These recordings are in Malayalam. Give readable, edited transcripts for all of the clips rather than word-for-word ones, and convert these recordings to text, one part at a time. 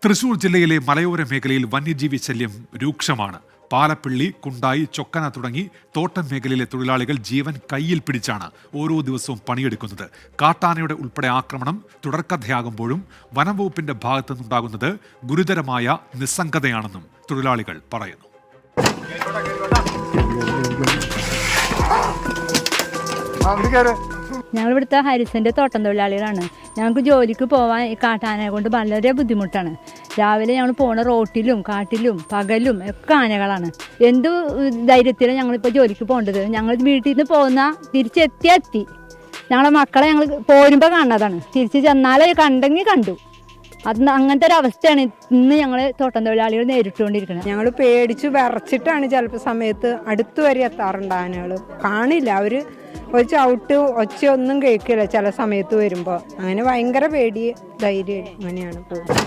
തൃശൂർ ജില്ലയിലെ മലയോര മേഖലയിൽ വന്യജീവി ശല്യം രൂക്ഷമാണ്. പാലപ്പിള്ളി, കുണ്ടായി, ചൊക്കന തുടങ്ങി തോട്ടം മേഖലയിലെ തൊഴിലാളികൾ ജീവൻ കയ്യിൽ പിടിച്ചാണ് ഓരോ ദിവസവും പണിയെടുക്കുന്നത്. കാട്ടാനയുടെ ഉൾപ്പെടെ ആക്രമണം തുടർക്കഥയാകുമ്പോഴും വനം വകുപ്പിന്റെ ഭാഗത്തു നിന്നുണ്ടാകുന്നത് ഗുരുതരമായ നിസ്സംഗതയാണെന്നും തൊഴിലാളികൾ പറയുന്നു. ഞങ്ങളിവിടുത്തെ ഹരിസന്റെ തോട്ടം തൊഴിലാളികളാണ്. ഞങ്ങൾക്ക് ജോലിക്ക് പോകാൻ ഈ കാട്ടാനയെ കൊണ്ട് വളരെ ബുദ്ധിമുട്ടാണ്. രാവിലെ ഞങ്ങൾ പോണ റോട്ടിലും കാട്ടിലും പകലും ഒക്കെ ആനകളാണ്. എന്ത് ധൈര്യത്തിലാണ് ഞങ്ങളിപ്പോൾ ജോലിക്ക് പോകേണ്ടത്? ഞങ്ങൾ വീട്ടിൽ നിന്ന് പോകുന്ന തിരിച്ചെത്തി ഞങ്ങളെ മക്കളെ ഞങ്ങൾ പോരുമ്പോൾ കാണുന്നതാണ്. തിരിച്ച് ചെന്നാലേ കണ്ടെങ്കിൽ കണ്ടു. അത് അങ്ങനത്തെ ഒരു അവസ്ഥയാണ് ഇന്ന് ഞങ്ങൾ തോട്ടം തൊഴിലാളികൾ നേരിട്ടുകൊണ്ടിരിക്കുന്നത്. ഞങ്ങൾ പേടിച്ച് വിറച്ചിട്ടാണ് ചിലപ്പോൾ സമയത്ത് അടുത്ത് വരെ എത്താറുണ്ട്. ആനകൾ കാണില്ല, അവർ ഒരു ചവിട്ട് ഒച്ചയൊന്നും കേൾക്കില്ല ചില സമയത്ത് വരുമ്പോൾ. അങ്ങനെ ഭയങ്കര പേടി ധൈര്യം അങ്ങനെയാണ് പോകുന്നത്.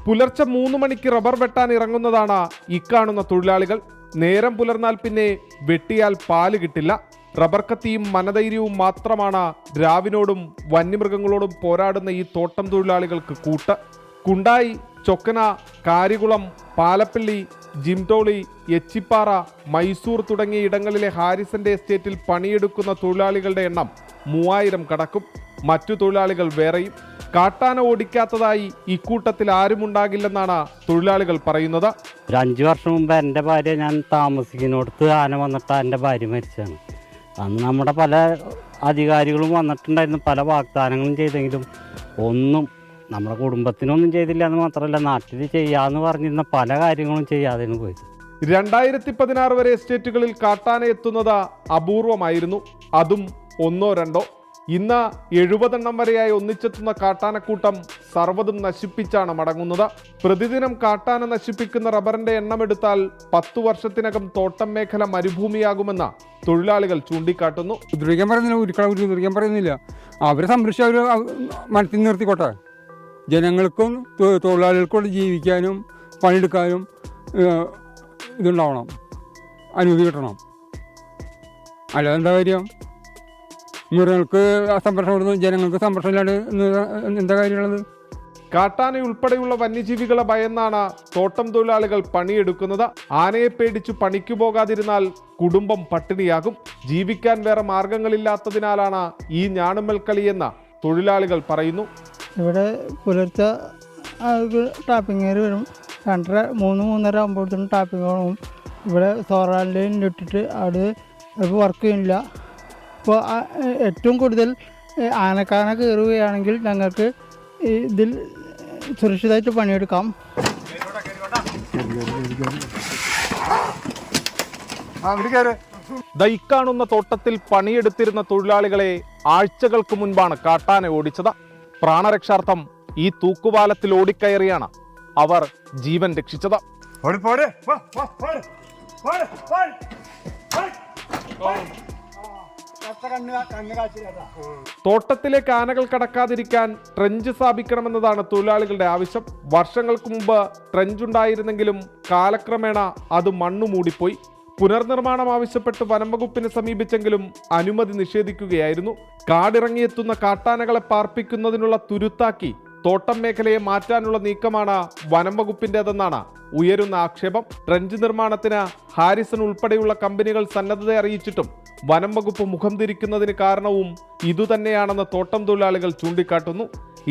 പുലർച്ചെ 3 മണിക്ക് റബ്ബർ വെട്ടാൻ ഇറങ്ങുന്നതാണ് ഇക്കാണുന്ന തൊഴിലാളികൾ. നേരം പുലർന്നാൽ പിന്നെ വെട്ടിയാൽ പാല് കിട്ടില്ല. റബ്ബർ കത്തിയും മനധൈര്യവും മാത്രമാണ് രാവിനോടും വന്യമൃഗങ്ങളോടും പോരാടുന്ന ഈ തോട്ടം തൊഴിലാളികൾക്ക് കൂട്ട്. കുണ്ടായി, ചൊക്കന, കാരികുളം, പാലപ്പിള്ളി, ജിംടോളി, എച്ചിപ്പാറ, മൈസൂർ തുടങ്ങിയ ഇടങ്ങളിലെ ഹാരിസന്റെ എസ്റ്റേറ്റിൽ പണിയെടുക്കുന്ന തൊഴിലാളികളുടെ എണ്ണം 3000 കടക്കും. മറ്റു തൊഴിലാളികൾ വേറെയും. കാട്ടാന ഓടിക്കാത്തതായി ഇക്കൂട്ടത്തിൽ ആരുമുണ്ടാകില്ലെന്നാണ് തൊഴിലാളികൾ പറയുന്നത്. ഒരു 5 വർഷം മുമ്പ് എൻ്റെ ഭാര്യ, ഞാൻ താമസിക്കുന്നിടത്ത് ആന വന്നിട്ട് എൻ്റെ ഭാര്യ മരിച്ചാണ്. അന്ന് നമ്മുടെ പല അധികാരികളും വന്നിട്ടുണ്ടായിരുന്നു, പല വാഗ്ദാനങ്ങളും ചെയ്തെങ്കിലും ഒന്നും നമ്മുടെ കുടുംബത്തിനൊന്നും ചെയ്തില്ല എന്ന് മാത്രമല്ല, നാട്ടിൽ ചെയ്യാമെന്ന് പറഞ്ഞിരുന്ന പല കാര്യങ്ങളും ചെയ്യാതെയാണ് പോയത്. 2016 വരെ എസ്റ്റേറ്റുകളിൽ കാട്ടാന എത്തുന്നത് അപൂർവമായിരുന്നു, അതും 1-2. ഇന്ന് 70 എണ്ണം വരെയായി ഒന്നിച്ചെത്തുന്ന കാട്ടാനക്കൂട്ടം സർവ്വതും നശിപ്പിച്ചാണ് മടങ്ങുന്നത്. പ്രതിദിനം കാട്ടാന നശിപ്പിക്കുന്ന റബ്ബറിന്റെ എണ്ണമെടുത്താൽ 10 വർഷത്തിനകം തോട്ടം മേഖല മരുഭൂമിയാകുമെന്ന് തൊഴിലാളികൾ ചൂണ്ടിക്കാട്ടുന്നു. ഉദ്രവിക്കാൻ പറയുന്നില്ല. അവരെ സംരക്ഷിച്ച് അവർ മനസ്സിൽ നിർത്തിക്കോട്ടെ. ജനങ്ങൾക്കും തൊഴിലാളികൾക്കും ജീവിക്കാനും പണിയെടുക്കാനും ഇതുണ്ടാവണം, അനുമതി കിട്ടണം. അല്ലാതെ എന്താ കാര്യം? മൃഗങ്ങൾക്ക് സംരക്ഷണം, ജനങ്ങൾക്ക് സംരക്ഷണം ഇല്ലാണ്ട് എന്താ കാര്യമുള്ളത്? കാട്ടാന ഉൾപ്പെടെയുള്ള വന്യജീവികളെ ഭയന്നാണ് തോട്ടം തൊഴിലാളികൾ പണിയെടുക്കുന്നത്. ആനയെ പേടിച്ചു പണിക്കു പോകാതിരുന്നാൽ കുടുംബം പട്ടിണിയാകും. ജീവിക്കാൻ വേറെ മാർഗങ്ങളില്ലാത്തതിനാലാണ് ഈ ഞാണുമ്മൽ കളിയെന്ന് തൊഴിലാളികൾ പറയുന്നു. ഇവിടെ പുലർച്ചെ ടാപ്പിങ്ങേർ വരും. 2:30-3:30 ആകുമ്പോഴത്തേനും ടാപ്പിങ് തുടങ്ങും. ഇവിടെ സോളാർ ലൈൻ ഇട്ടിട്ട് അവിടെ ഇപ്പോൾ വർക്ക് ചെയ്യുന്നില്ല. ഇപ്പോൾ ഏറ്റവും കൂടുതൽ ആനക്കാന കയറുകയാണെങ്കിൽ ഞങ്ങൾക്ക് ഇതിൽ സുരക്ഷിതമായിട്ട് പണിയെടുക്കാം. ദൈക്കാണുന്ന തോട്ടത്തിൽ പണിയെടുത്തിരുന്ന തൊഴിലാളികളെ ആഴ്ചകൾക്ക് മുൻപാണ് കാട്ടാന ഓടിച്ചത്. പ്രാണരക്ഷാർത്ഥം ഈ തൂക്കുപാലത്തിൽ ഓടിക്കയറിയാണ് അവർ ജീവൻ രക്ഷിച്ചത്. തോട്ടത്തിലേക്ക് ആനകൾ കടക്കാതിരിക്കാൻ ട്രെഞ്ച് സ്ഥാപിക്കണമെന്നതാണ് തൊഴിലാളികളുടെ ആവശ്യം. വർഷങ്ങൾക്ക് മുമ്പ് ട്രെഞ്ച് ഉണ്ടായിരുന്നെങ്കിലും കാലക്രമേണ അത് മണ്ണു മൂടിപ്പോയി. പുനർനിർമ്മാണം ആവശ്യപ്പെട്ട് വനം വകുപ്പിനെ സമീപിച്ചെങ്കിലും അനുമതി നിഷേധിക്കുകയായിരുന്നു. കാടിറങ്ങിയെത്തുന്ന കാട്ടാനകളെ പാർപ്പിക്കുന്നതിനുള്ള തുരുത്താക്കി തോട്ടം മേഖലയെ മാറ്റാനുള്ള നീക്കമാണ് വനം വകുപ്പിൻ്റെതെന്നാണ് ഉയരുന്ന ആക്ഷേപം. ട്രെഞ്ച് നിർമ്മാണത്തിന് ഹാരിസൺ ഉൾപ്പെടെയുള്ള കമ്പനികൾ സന്നദ്ധത അറിയിച്ചിട്ടും വനം വകുപ്പ് മുഖം തിരിക്കുന്നതിന് കാരണവും ഇതുതന്നെയാണെന്ന് തോട്ടം തൊഴിലാളികൾ ചൂണ്ടിക്കാട്ടുന്നു.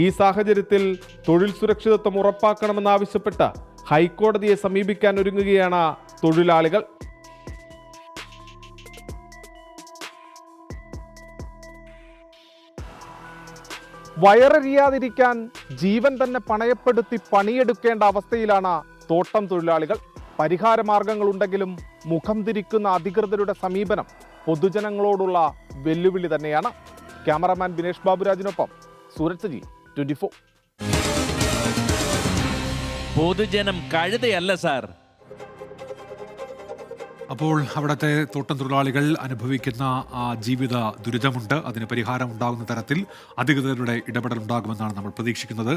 ഈ സാഹചര്യത്തിൽ തൊഴിൽ സുരക്ഷിതത്വം ഉറപ്പാക്കണമെന്നാവശ്യപ്പെട്ട് ഹൈക്കോടതിയെ സമീപിക്കാൻ ഒരുങ്ങുകയാണ് തൊഴിലാളികൾ. വയറെറിയാതിരിക്കാൻ ജീവൻ തന്നെ പണയപ്പെടുത്തി പണിയെടുക്കേണ്ട അവസ്ഥയിലാണ് തോട്ടം തൊഴിലാളികൾ. പരിഹാരമാർഗങ്ങളുണ്ടെങ്കിലും മുഖം തിരിക്കുന്ന അധികൃതരുടെ സമീപനം പൊതുജനങ്ങളോടുള്ള വെല്ലുവിളി തന്നെയാണ്. ക്യാമറാമാൻ വിനേഷ് ബാബുരാജിനൊപ്പം സൂരജ് ജി, 24. പൊതുജനം കഴുതയല്ല സാർ. അപ്പോൾ അവിടുത്തെ തോട്ടം തൊഴിലാളികൾ അനുഭവിക്കുന്ന ജീവിത ദുരിതമുണ്ട്. അതിന് പരിഹാരം ഉണ്ടാകുന്ന തരത്തിൽ അധികൃതരുടെ ഇടപെടൽ ഉണ്ടാകുമെന്നാണ് നമ്മൾ പ്രതീക്ഷിക്കുന്നത്.